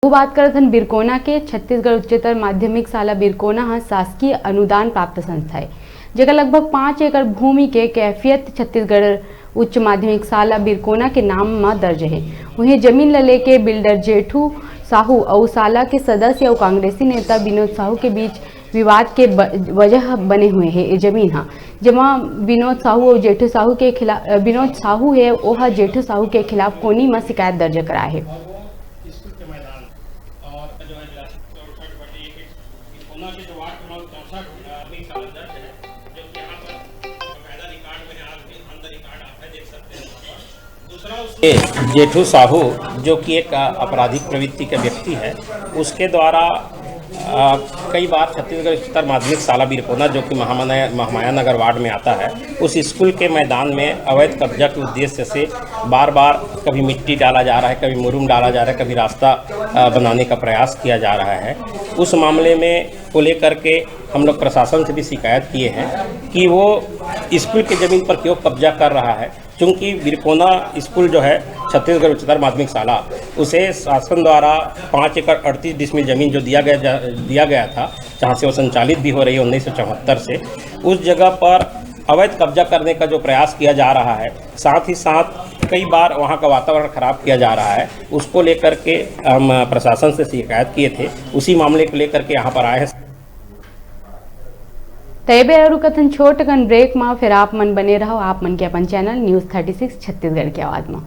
बात करत हन बिरकोना के छत्तीसगढ़ उच्चतर माध्यमिक शाला बिरकोना हा शासकीय अनुदान प्राप्त संस्था है जेकर लगभग 5 एकड़ भूमि के कैफियत छत्तीसगढ़ उच्च माध्यमिक शाला बिरकोना के नाम में दर्ज है। वहीं जमीन ल लेके बिल्डर जेठू साहू और शाला के सदस्य और कांग्रेसी नेता विनोद साहू के बीच विवाद के वजह बने हुए हैं। ये जमीन हाँ जमा विनोद साहू और जेठू साहू के खिलाफ विनोद साहू है वह जेठू साहू के खिलाफ कोनी में शिकायत दर्ज करा है। जेठू साहू जो कि एक आपराधिक प्रवृत्ति के व्यक्ति है, उसके द्वारा कई बार छत्तीसगढ़ उच्चतर माध्यमिक शाला बिरकोना जो कि महामाया नगर वार्ड में आता है, उस स्कूल के मैदान में अवैध कब्जा के उद्देश्य से बार बार कभी मिट्टी डाला जा रहा है, कभी मुरुम डाला जा रहा है, कभी रास्ता बनाने का प्रयास किया जा रहा है। उस मामले में को लेकर के हम लोग प्रशासन से भी शिकायत किए हैं कि वो स्कूल की ज़मीन पर क्यों कब्जा कर रहा है, क्योंकि बिरकोना स्कूल जो है छत्तीसगढ़ उच्चतर माध्यमिक शाला, उसे शासन द्वारा 5 एकड़ 38 डिसमिल ज़मीन जो दिया गया था, जहाँ से वो संचालित भी हो रही है 1974 से, उस जगह पर अवैध कब्जा करने का जो प्रयास किया जा रहा है, साथ ही साथ कई बार वहाँ का वातावरण खराब किया जा रहा है। उसको लेकर के हम प्रशासन से शिकायत किए थे, उसी मामले को लेकर के यहाँ पर आए हैं। तैबे और कथन छोट कन ब्रेक में फिर आप मन बने रहो, आप मन के अपन चैनल न्यूज़ 36 छत्तीसगढ़ की आवाज़ में।